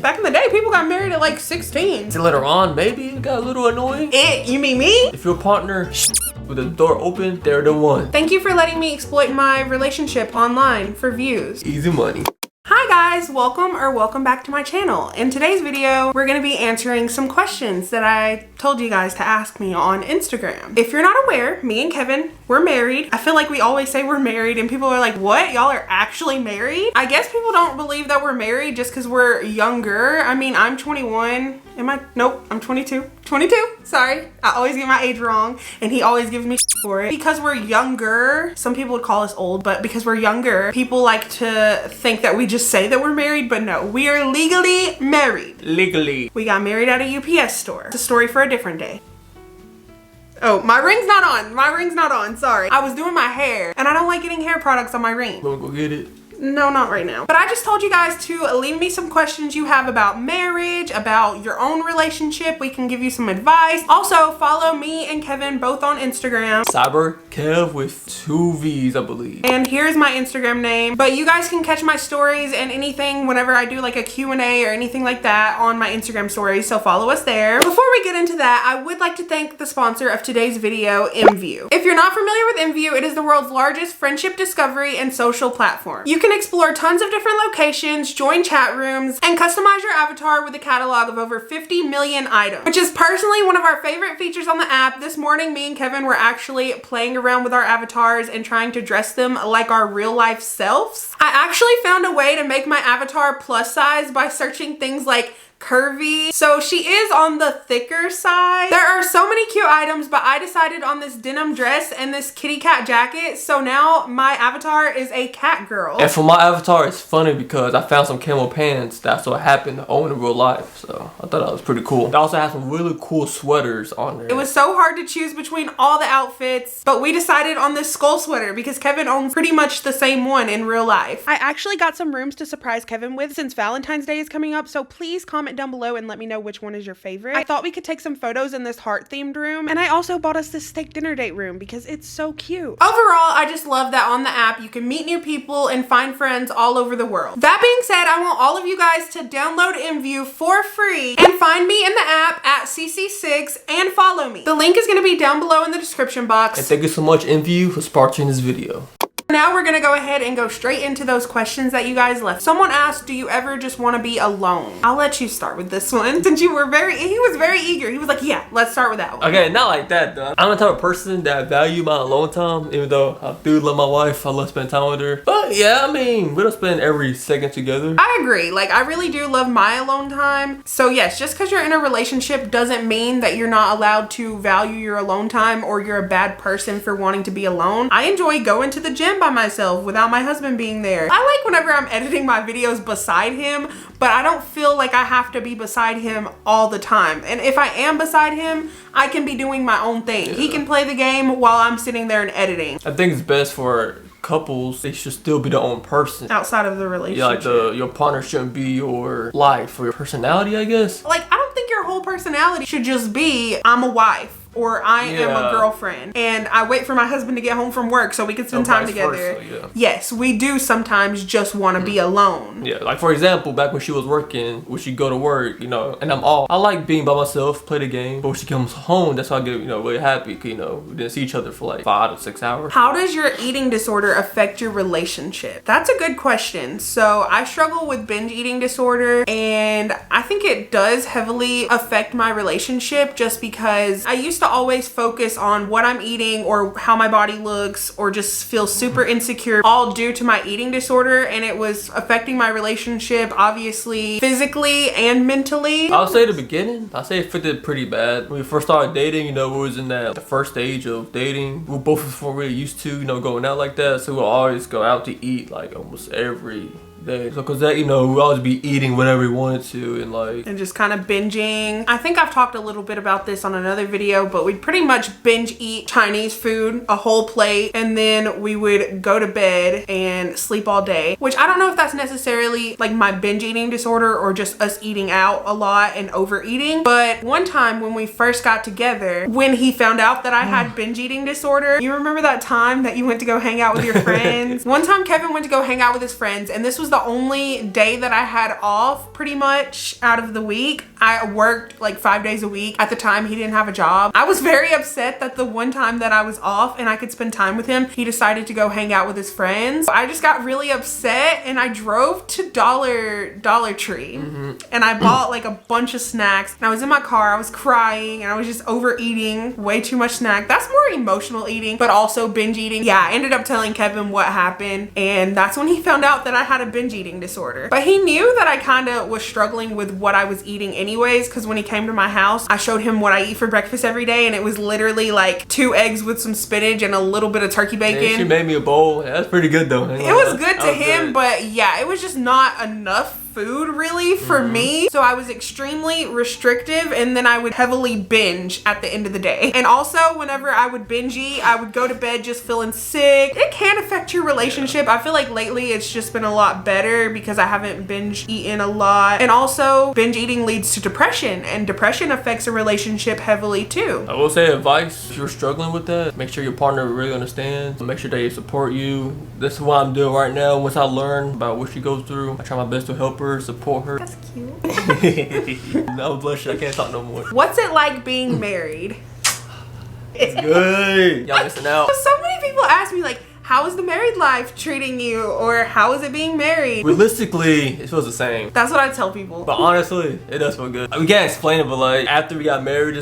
Back in the day, people got married at like 16. So later on, maybe it got a little annoying. You mean me? If your partner with the door open, they're the one. Thank you for letting me exploit my relationship online for views. Easy money. Hi guys, welcome back to my channel. In today's video, we're gonna be answering some questions that I told you guys to ask me on Instagram. If you're not aware, me and Kevin, we're married. I feel like we always say we're married and people are like, what? Y'all are actually married? I guess people don't believe that we're married just because we're younger. I mean, I'm 21. Nope, I'm 22. 22, sorry. I always get my age wrong and he always gives me shit for it. Because we're younger, some people would call us old, but because we're younger, people like to think that we just say that we're married, but no, we are legally married. Legally. We got married at a UPS store. It's a story for a different day. Oh, my ring's not on. My ring's not on, sorry. I was doing my hair and I don't like getting hair products on my ring. Wanna go get it? No, not right now. But I just told you guys to leave me some questions you have about marriage, about your own relationship. We can give you some advice. Also, follow me and Kevin both on Instagram. Cyber Kev with 2 V's, I believe. And here's my Instagram name. But you guys can catch my stories and anything whenever I do like a Q&A or anything like that on my Instagram stories. So follow us there. Before we get into that, I would like to thank the sponsor of today's video, MView. If you're not familiar with MView, it is the world's largest friendship discovery and social platform. You can explore tons of different locations, join chat rooms, and customize your avatar with a catalog of over 50 million items, which is personally one of our favorite features on the app. This morning, me and Kevin were actually playing around with our avatars and trying to dress them like our real life selves. I actually found a way to make my avatar plus size by searching things like curvy. So she is on the thicker side. There are so many cute items, but I decided on this denim dress and this kitty cat jacket. So now my avatar is a cat girl. And for my avatar, it's funny because I found some camo pants that's what happened to own in real life. So I thought that was pretty cool. They also have some really cool sweaters on there. It was so hard to choose between all the outfits, but we decided on this skull sweater because Kevin owns pretty much the same one in real life. I actually got some rooms to surprise Kevin with since Valentine's Day is coming up. So please comment down below and let me know which one is your favorite. I thought we could take some photos in this heart themed room, and I also bought us this steak dinner date room because it's so cute. Overall, I just love that on the app you can meet new people and find friends all over the world. That being said, I want all of you guys to download MView for free and find me in the app at CC6 and follow me. The link is going to be down below in the description box. And thank you so much, MView, for sponsoring this video. Now we're gonna go ahead and go straight into those questions that you guys left. Someone asked, do you ever just want to be alone? I'll let you start with this one since he was very eager. He was like, yeah, let's start with that one. Okay, not like that though. I'm the type of person that value my alone time, even though I do love my wife. I love spending time with her. But yeah, I mean, we don't spend every second together. I agree. Like, I really do love my alone time. So yes, just because you're in a relationship doesn't mean that you're not allowed to value your alone time or you're a bad person for wanting to be alone. I enjoy going to the gym by myself without my husband being there. I like whenever I'm editing my videos beside him, but I don't feel like I have to be beside him all the time. And if I am beside him, I can be doing my own thing. Yeah. He can play the game while I'm sitting there and editing. I think it's best for couples, they should still be their own person. Outside of the relationship. Yeah, like your partner shouldn't be your life or your personality, I guess. Like, I don't think your whole personality should just be, I'm a wife. Or I am a girlfriend and I wait for my husband to get home from work so we can spend time together. Versa, yeah. Yes, we do sometimes just want to be alone. Yeah, like for example, back when she was working, when she go to work, you know, and I like being by myself, play the game. But when she comes home, that's why I get, you know, really happy. You know, we didn't see each other for like 5 to 6 hours. How does your eating disorder affect your relationship? That's a good question. So I struggle with binge eating disorder and I think it does heavily affect my relationship just because I used to always focus on what I'm eating or how my body looks or just feel super insecure, all due to my eating disorder, and it was affecting my relationship obviously physically and mentally. I'll say the beginning, I say it affected pretty bad. When we first started dating, you know, we was in the first stage of dating. We both weren't really used to, you know, going out like that, so we'll always go out to eat like almost every day. So cause that, you know, we always be eating whenever we wanted to and just kind of binging. I think I've talked a little bit about this on another video, but we'd pretty much binge eat Chinese food, a whole plate, and then we would go to bed and sleep all day, which I don't know if that's necessarily like my binge eating disorder or just us eating out a lot and overeating. But one time when we first got together, when he found out that I had binge eating disorder, you remember that time that you went to go hang out with your friends? One time Kevin went to go hang out with his friends, and this was was the only day that I had off pretty much out of the week. I worked like 5 days a week. At the time, he didn't have a job. I was very upset that the one time that I was off and I could spend time with him, he decided to go hang out with his friends. I just got really upset and I drove to Dollar Tree and I bought like a bunch of snacks. And I was in my car, I was crying and I was just overeating way too much snack. That's more emotional eating, but also binge eating. Yeah, I ended up telling Kevin what happened and that's when he found out that I had a binge eating disorder. But he knew that I kind of was struggling with what I was eating anyways, because when he came to my house, I showed him what I eat for breakfast every day and it was literally like 2 eggs with some spinach and a little bit of turkey bacon. Man, she made me a bowl. That's pretty good though. It was good to him, but yeah, it was just not enough food really for me. So I was extremely restrictive and then I would heavily binge at the end of the day. And also whenever I would binge eat, I would go to bed just feeling sick. It can affect your relationship. I feel like lately it's just been a lot better because I haven't binge eaten a lot. And also binge eating leads to depression and depression affects a relationship heavily too. I will say advice, if you're struggling with that, make sure your partner really understands. Make sure they support you. This is what I'm doing right now. Once I learn about what she goes through, I try my best to help her, support her. That's cute. No blush, I can't talk no more. What's it like being married? It's good. Y'all missing out. So many people ask me like, how is the married life treating you? Or how is it being married? Realistically, it feels the same. That's what I tell people. But honestly, it does feel good. We can't explain it, but like after we got married,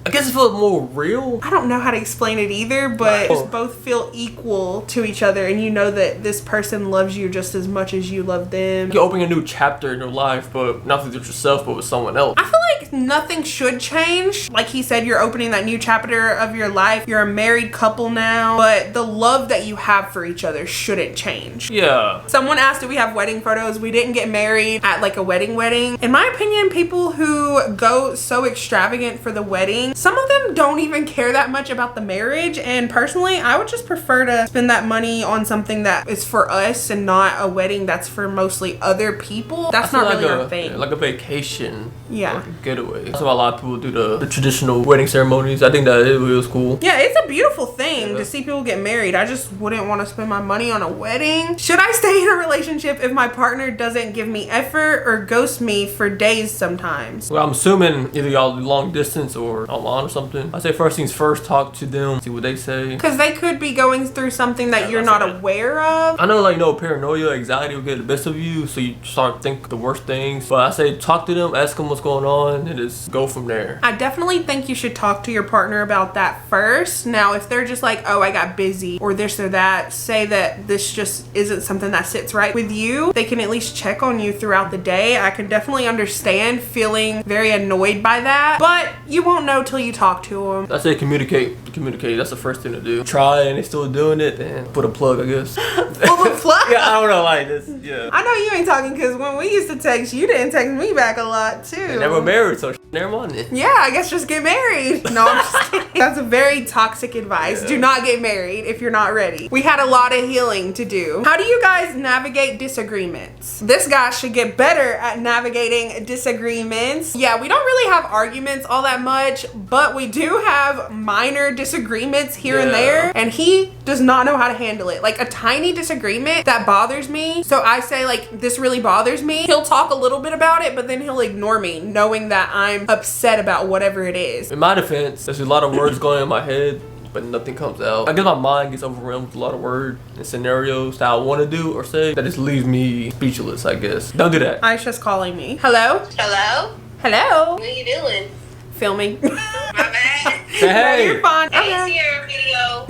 I guess it felt more real. I don't know how to explain it either, but just both feel equal to each other and you know that this person loves you just as much as you love them. You're opening a new chapter in your life, but not with yourself, but with someone else. I feel like nothing should change. Like he said, you're opening that new chapter of your life. You're a married couple now, but the love that you have for each other shouldn't change. Yeah. Someone asked, do we have wedding photos? We didn't get married at like a wedding. In my opinion, people who go so extravagant for the wedding, some of them don't even care that much about the marriage. And personally, I would just prefer to spend that money on something that is for us and not a wedding that's for mostly other people. That's not really our thing. Like a vacation. Yeah. Like a getaway. That's why a lot of people do the traditional wedding ceremonies. I think that it was cool. Yeah, it's a beautiful thing to see people get married. I just wouldn't want to spend my money on a wedding. Should I stay in a relationship if my partner doesn't give me effort or ghost me for days sometimes? Well, I'm assuming either y'all long distance or online or something. I say first things first, talk to them, see what they say. Because they could be going through something that you're not aware of. I know like paranoia, anxiety will get the best of you, so you start to think the worst things. But I say talk to them, ask them what's going on, and just go from there. I definitely think you should talk to your partner about that first. Now, if they're just like, oh, I got busy or this or that, say that this just isn't something that sits right with you. They can at least check on you throughout the day. I can definitely understand feeling very annoyed by that, but you won't know till you talk to them. I say communicate. That's the first thing to do. Try and they're still doing it, then put a plug, I guess. Pull a plug? Yeah, I don't know, like this. Yeah. I know you ain't talking because when we used to text, you didn't text me back a lot too. And they were married, so never mind it. Yeah, I guess just get married. No, I'm just kidding. That's a very toxic advice. Yeah. Do not get married if you're not ready. We had a lot of healing to do. How do you guys navigate disagreements? This guy should get better at navigating disagreements. Yeah, we don't really have arguments all that much, but we do have minor disagreements here and there, and he does not know how to handle it. Like a tiny disagreement that bothers me, so I say like, this really bothers me. He'll talk a little bit about it, but then he'll ignore me knowing that I'm upset about whatever it is. In my defense, there's a lot of words going in my head, but nothing comes out. I guess my mind gets overwhelmed with a lot of words and scenarios that I want to do or say that just leaves me speechless, I guess. Don't do that. Aisha's calling me. Hello? Hello? Hello? What are you doing? Filming. My bad. Hey. You're fine. Hey, Okay. Sierra video.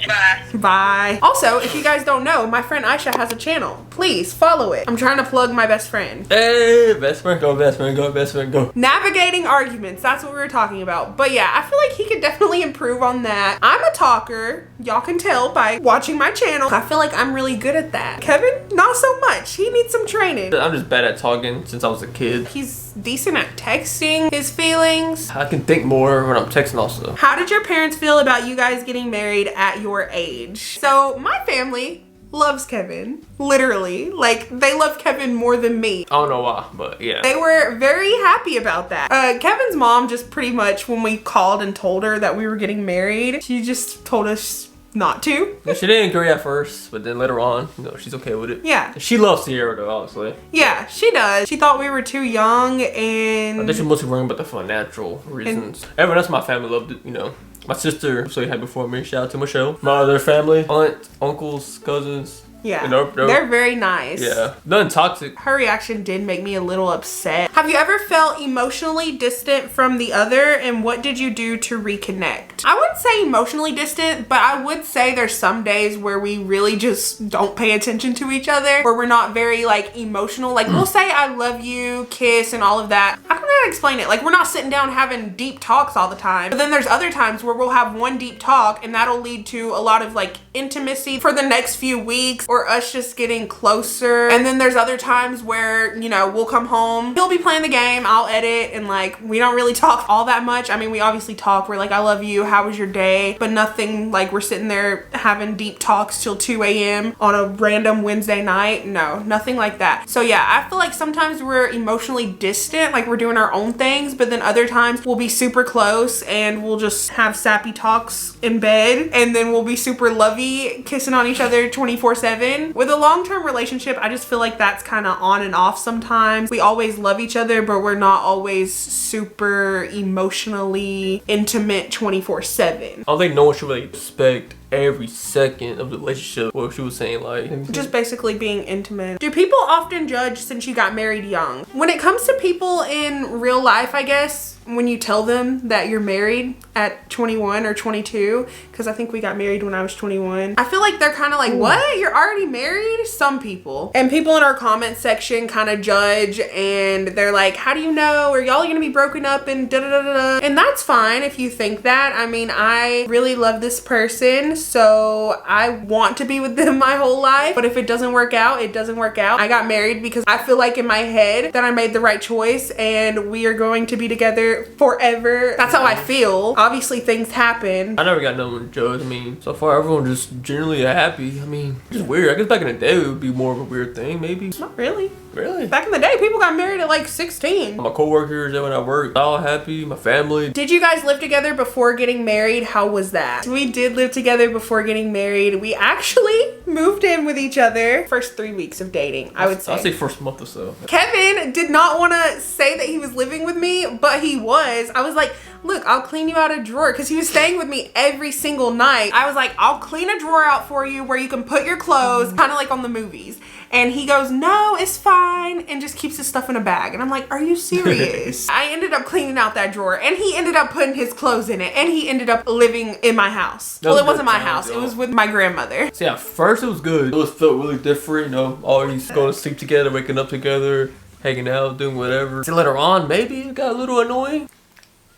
Bye. Bye. Also, if you guys don't know, my friend Aisha has a channel. Please follow it. I'm trying to plug my best friend. Hey, best friend, go, best friend, go, best friend, go. Navigating arguments, that's what we were talking about. But yeah, I feel like he could definitely improve on that. I'm a talker. Y'all can tell by watching my channel. I feel like I'm really good at that. Kevin, not so much. He needs some training. I'm just bad at talking since I was a kid. He's decent at texting his feelings. I can think more when I'm texting also. How did your parents feel about you guys getting married at your age? So my family loves Kevin, literally. Like, they love Kevin more than me. I don't know why, but yeah. They were very happy about that. Kevin's mom just pretty much, when we called and told her that we were getting married, she just told us not to. Yeah, she didn't agree at first, but then later on, you know, she's okay with it. Yeah. She loves Sierra though, obviously. Yeah, she does. She thought we were too young I and... think she's mostly worrying about the financial reasons. Everyone else in my family loved it, you know. My sister, so you had before me, shout out to Michelle. My other family, aunt, uncles, cousins. Yeah, You know, they're very nice. Yeah, nothing toxic. Her reaction did make me a little upset. Have you ever felt emotionally distant from the other, and what did you do to reconnect? I wouldn't say emotionally distant, but I would say there's some days where we really just don't pay attention to each other, where we're not very like emotional. Like we'll say I love you, kiss, and all of that. I don't know how to explain it. Like we're not sitting down having deep talks all the time. But then there's other times where we'll have one deep talk and that'll lead to a lot of like intimacy for the next few weeks, or us just getting closer. And then there's other times where, you know, we'll come home, he'll be playing the game, I'll edit, and like we don't really talk all that much. I mean, we obviously talk, we're like, I love you, how was your day? But nothing like we're sitting there having deep talks till 2 a.m. on a random Wednesday night. No, nothing like that. So yeah, I feel like sometimes we're emotionally distant, like we're doing our own things, but then other times we'll be super close and we'll just have sappy talks in bed, and then we'll be super lovey, kissing on each other 24/7. With a long-term relationship, I just feel like that's kind of on and off sometimes. We always love each other, but we're not always super emotionally intimate 24/7. I don't think no one should really expect every second of the relationship. What she was saying, like Just basically being intimate. Do people often judge since you got married young? When it comes to people in real life, I guess, when you tell them that you're married at 21 or 22, because I think we got married when I was 21, I feel like they're kind of like, what? You're already married? Some people. And people in our comment section kind of judge, and they're like, how do you know? Are y'all gonna be broken up and da da da da da? And that's fine if you think that. I mean, I really love this person, so I want to be with them my whole life. But if it doesn't work out, it doesn't work out. I got married because I feel like in my head that I made the right choice and we are going to be together forever. That's how I feel. Obviously things happen. I never got no one to judge. I mean, so far everyone just generally happy. I mean, just weird. I guess back in the day it would be more of a weird thing, maybe. Not really. Really? Back in the day, people got married at like 16. My coworkers, everyone at work, all happy. My family. Did you guys live together before getting married? How was that? We did live together before getting married. We actually moved in with each other first 3 weeks of dating, I would say. I'd say first month or so. Kevin did not want to say that he was living with me, but he was. I was like, look, I'll clean you out a drawer, because he was staying with me every single night. I was like, I'll clean a drawer out for you where you can put your clothes, kind of like on the movies. And he goes, no, it's fine, and just keeps his stuff in a bag. And I'm like, are you serious? I ended up cleaning out that drawer, and he ended up putting his clothes in it, and he ended up living in my house. Well, it wasn't my house. It was with my grandmother. So yeah, first it was good. It was felt really different, you know, always going to sleep together, waking up together, hanging out, doing whatever. So later on, maybe it got a little annoying.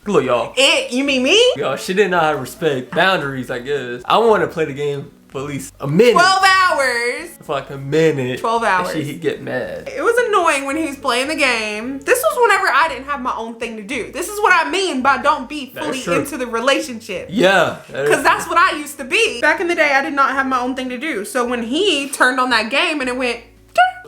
Look, y'all. You mean me? Y'all, she didn't know how to respect boundaries, I guess. I wanted to play the game for at least a minute. 12 hours. For like a minute. 12 hours. And she'd get mad. It was annoying when he was playing the game. This was whenever I didn't have my own thing to do. This is what I mean by don't be fully into the relationship. Yeah. Because that's what I used to be. Back in the day, I did not have my own thing to do. So when he turned on that game and it went...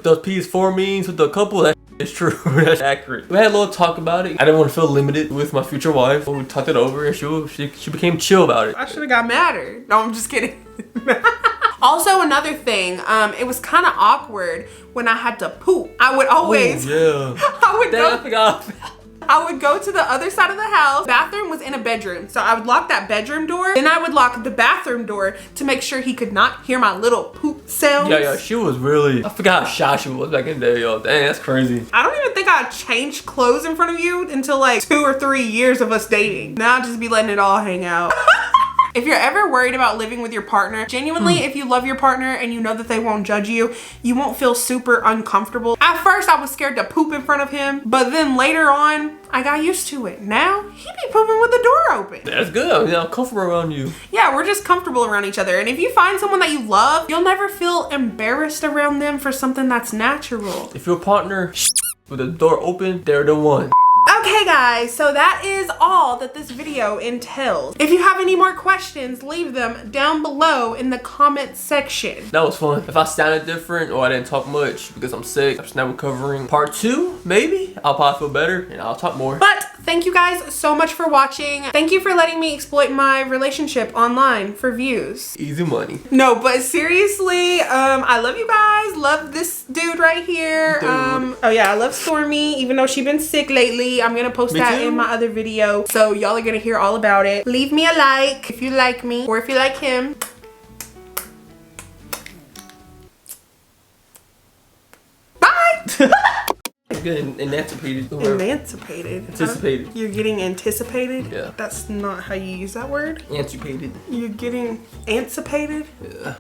Those PS4 memes with the couple, that is true. That's accurate. We had a little talk about it. I didn't want to feel limited with my future wife. But we talked it over and she became chill about it. I should have got madder. No, I'm just kidding. Also, another thing, it was kind of awkward when I had to poop. I would always... Oh, yeah. I would go to the other side of the house. Bathroom was in a bedroom. So I would lock that bedroom door. Then I would lock the bathroom door to make sure he could not hear my little poop sounds. Yeah, she was really... I forgot how shy she was back in the day, y'all. Dang, that's crazy. I don't even think I changed clothes in front of you until like 2 or 3 years of us dating. Now I'll just be letting it all hang out. If you're ever worried about living with your partner, genuinely, if you love your partner and you know that they won't judge you, you won't feel super uncomfortable. At first, I was scared to poop in front of him, but then later on, I got used to it. Now, he be pooping with the door open. That's good. I'm comfortable around you. Yeah, we're just comfortable around each other. And if you find someone that you love, you'll never feel embarrassed around them for something that's natural. If your partner with the door open, they're the one. Okay guys, so that is all that this video entails. If you have any more questions, leave them down below in the comment section. That was fun. If I sounded different or I didn't talk much because I'm sick, I'm just now recovering. Part 2, maybe, I'll probably feel better and I'll talk more. But Thank you guys so much for watching. Thank you for letting me exploit my relationship online for views. Easy money. No, but seriously, I love you guys. Love this dude right here. Oh yeah, I love Stormy, even though she's been sick lately. I'm gonna post that in my other video, so y'all are gonna hear all about it. Leave me a like if you like me or if you like him. Bye. Getting emancipated. Emancipated. Anticipated. You're getting anticipated? Yeah. That's not how you use that word. Emancipated. You're getting anticipated? Yeah.